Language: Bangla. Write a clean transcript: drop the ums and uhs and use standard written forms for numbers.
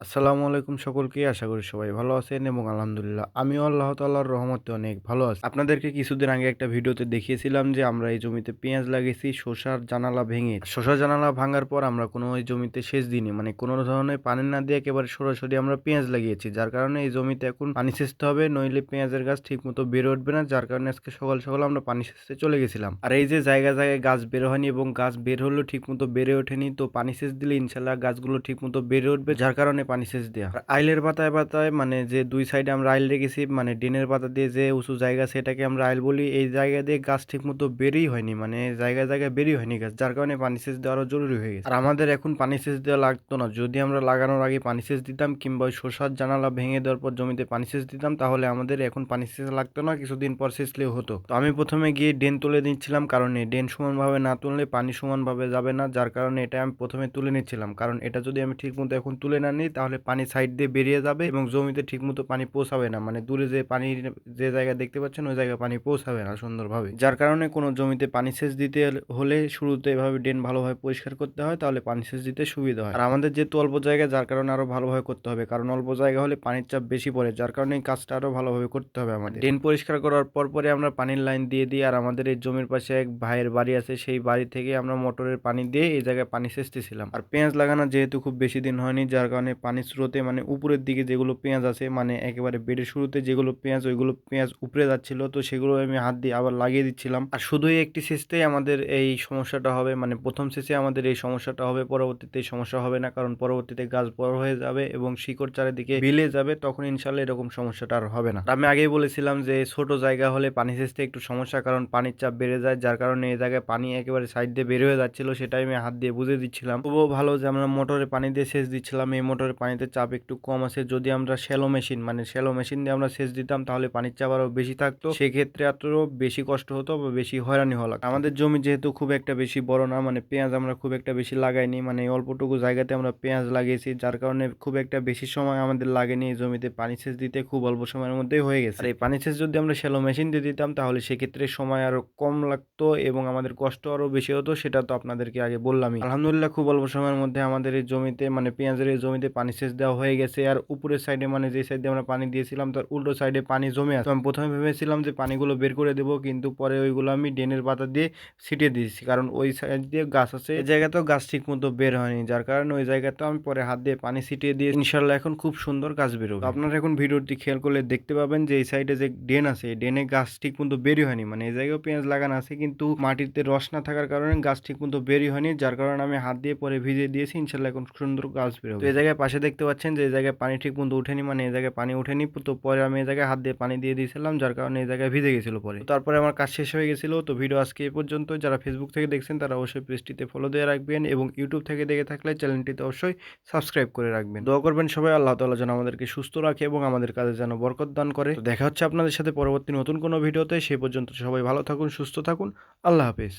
আসসালামু আলাইকুম সকলকে। আশা করি সবাই ভালো আছেন এবং আলহামদুলিল্লাহ আমিও আল্লাহ তাআলার রহমতে অনেক ভালো আছি। আপনাদেরকে কিছুদিন আগে একটা ভিডিওতে দেখিয়েছিলাম যে আমরা এই জমিতে পেঁয়াজ লাগিয়েছি শসার জানালা ভেঙে। শসার জানালা ভাঙার পর আমরা কোনো ওই জমিতে সেচ দিইনি। মানে কোনো ধরনের পানি না দিয়ে একেবারে সরাসরি আমরা পেঁয়াজ লাগিয়েছি। যার কারণে এই জমিতে এখন পানি সেচতে হবে, নইলে পেঁয়াজের গাছ ঠিকমতো বেড়ে উঠবে না। যার কারণে আজকে সকাল, সকাল আমরা পানি সেচতে চলে গেছিলাম। আর এই যে জায়গায়, জায়গায় গাছ বের হয়নি এবং গাছ বের হলেও ঠিকমতো বেড়ে ওঠেনি। তো পানি সেচ দিলে ইনশাআল্লাহ গাছগুলো ঠিকমতো বেড়ে উঠবে। যার কারণে পানি সেচ দেয়া। আর আইলের পাতায়, পাতায় মানে যে ২ সাইডে আমরা আইল রেখেছি, মানে ড্রেনের পাতা দিয়ে যে উঁচু জায়গা সেটাকে আমরা আইল বলি। এই জায়গা দিয়ে গাছ ঠিকমতো বেরই হয়নি। মানে জায়গায়, জায়গায় বেরই হয়নি গাছ। যার কারণে পানি সেচ দেওয়া আরো জরুরি হয়ে গেছে। আর আমাদের এখন পানি সেচ দেওয়া লাগতো না। যদি আমরা লাগানোর আগে পানি সেচ দিতাম কিংবা ওই শসার জানালা ভেঙে দেওয়ার পর জমিতে পানি সেচ দিতাম, তাহলে আমাদের এখন পানি সেচ লাগতো না। কিছুদিন পর সেচলেও হতো। তো আমি ১ম এ গিয়ে ড্রেন তুলে নিচ্ছিলাম, কারণ এই ড্রেন সমানভাবে না তুললে পানি সমানভাবে যাবে না। যার কারণে এটা আমি ১ম এ তুলে নিচ্ছিলাম। কারণ এটা যদি আমি ঠিকমতো এখন তুলে না নিই, তাহলে পানি সাইড দিয়ে বেরিয়ে যাবে এবং জমিতে ঠিকমতো পানি পৌঁছাবে না। মানে দূরে যে পানির যে জায়গায় দেখতে পাচ্ছেন ওই জায়গায় পানি পৌঁছাবে না সুন্দরভাবে। যার কারণে কোনো জমিতে পানি সেচ দিতে হলে শুরুতে এভাবে ড্রেন ভালোভাবে পরিষ্কার করতে হয়, তাহলে পানি সেচ দিতে সুবিধা হয়। আর আমাদের যেহেতু অল্প জায়গা, যার কারণে আরো ভালোভাবে করতে হবে। কারণ অল্প জায়গা হলে পানির চাপ বেশি পড়ে। যার কারণে এই কাজটা আরো ভালোভাবে করতে হবে আমাদের। ড্রেন পরিষ্কার করার পরে আমরা পানির লাইন দিয়ে দিই। আর আমাদের এই জমির পাশে এক ভাইয়ের বাড়ি আছে, সেই বাড়ি থেকে আমরা মোটরের পানি দিয়ে এই জায়গায় পানি সেচতেছিলাম। আর পেঁয়াজ লাগানো যেহেতু খুব বেশি দিন হয়নি, যার কারণে পানির স্রোতে মানে উপরের দিকে যেগুলো পেঁয়াজ আছে, মানে একেবারে বেডের শুরুতে যেগুলো পেঁয়াজ, ওইগুলো পেঁয়াজ উপরে যাচ্ছিল। তো সেগুলো আমি হাত দিয়ে আবার লাগিয়ে দিচ্ছিলাম। আর শুধু এই একটি সেচতেই আমাদের এই সমস্যাটা হবে। মানে ১ম সেচে আমাদের এই সমস্যাটা হবে, পরবর্তীতে এই সমস্যা হবে না। কারণ পরবর্তীতে গাছ বড় হয়ে যাবে এবং শিকড় চারিদিকে বিলে যাবে, তখন ইনশাআল্লাহ এরকম সমস্যাটা আর হবে না। আর আমি আগেই বলেছিলাম যে ছোট জায়গা হলে পানি সেচতে একটু সমস্যা, কারণ পানির চাপ বেড়ে যায়। যার কারণে এই জায়গায় পানি একেবারে সাইড দিয়ে বের হয়ে যাচ্ছিল, সেটাই আমি হাত দিয়ে বুঝে দিচ্ছিলাম। তবুও ভালো যে আমরা মোটরে পানি দিয়ে সেচ দিচ্ছিলাম। এই মোটরের পানিতে চাপ একটু কম আছে। যদি আমরা শ্যালো মেশিন, মানে শ্যালো মেশিন দিয়ে আমরা সেচ দিতাম, তাহলে পানির চাপ আরো বেশি থাকতো। সেক্ষেত্রে আরো বেশি কষ্ট হতো বা বেশি হয়রানি হওয়া লাগতো। আমাদের জমি যেহেতু খুব একটা বেশি বড় না, মানে পেঁয়াজ আমরা খুব একটা বেশি লাগাইনি। মানে অল্পটুকু জায়গাতে আমরা পেঁয়াজ লাগিয়েছি, যার কারণে খুব একটা বেশি সময় আমাদের লাগেনি এই জমিতে পানি সেচ দিতে। খুব অল্প সময়ের মধ্যেই হয়ে গেছে। আর এই পানি সেচ যদি আমরা শ্যালো মেশিন দিয়ে দিতাম, তাহলে সেক্ষেত্রে সময় আরো কম লাগতো এবং আমাদের কষ্ট আরো বেশি হতো। সেটা তো আপনাদেরকে আগে বললামই। আলহামদুলিল্লাহ খুব অল্প সময়ের মধ্যে আমাদের এই জমিতে, মানে পেঁয়াজের এই জমিতে পানি সেচ দেওয়া হয়ে গেছে। আর উপরের সাইডে, মানে যে সাইডে আমরা পানি দিয়েছিলাম তার উল্টো সাইডে পানি জমে আছে। তো আমি ১ম এ ভেবেছিলাম যে পানিগুলো বের করে দেব, কিন্তু পরে ওইগুলো আমি ড্রেনের পাতা দিয়ে ছিটিয়ে দিয়েছি। কারণ ওই সাইড দিয়ে গাছ আছে, এই জায়গাতেও গাছ ঠিকমতো বের হয়নি। যার কারণে ওই জায়গাতেও আমি পরে হাত দিয়ে পানি ছিটিয়ে দিয়ে ইনশাআল্লাহ এখন খুব সুন্দর গাছ বের হবে। তো আপনারা এখন ভিডিওটি খেয়াল করলে দেখতে পাবেন যে এই সাইডে যে ড্রেন আছে, এই ড্রেনে গাছ ঠিকমতো বেরই হয়নি। মানে এই জায়গায়ও পেঁয়াজ লাগানো আছে, কিন্তু মাটিতে রস না থাকার কারণে গাছ ঠিকমতো বেরই হয়নি। যার কারণে আমি হাত দিয়ে পরে ভিজিয়ে দিয়েছি। ইনশাআল্লাহ এখন সুন্দর গাছ বের হবে। তো এই জায়গায় পাশে দেখতে পাচ্ছেন যে এই জায়গায় পানি ঠিকমতো উঠেনি, মানে এই জায়গায় পানি উঠেনি। তো পরে আমি এই জায়গায় হাত দিয়ে পানি দিয়ে দিয়েছিলাম, যার কারণে এই জায়গায় ভিজে গেছিল পরে। তো তারপরে আমার কাজ শেষ হয়ে গেছিল। তো ভিডিও আজকে এই পর্যন্ত। যারা ফেসবুক থেকে দেখছেন তারা অবশ্যই পেজটিতে ফলো দিয়ে রাখবেন এবং ইউটিউব থেকে দেখে থাকলে চ্যানেলটিতে অবশ্যই সাবস্ক্রাইব করে রাখবেন। দোয়া করবেন সবাই, আল্লাহ তাআলা যেন আমাদেরকে সুস্থ রাখে এবং আমাদের কাজে যেন বরকত দান করে। তো দেখা হচ্ছে আপনাদের সাথে পরবর্তী নতুন কোনো ভিডিওতে। সেই পর্যন্ত সবাই ভালো থাকুন, সুস্থ থাকুন। আল্লাহ হাফেজ।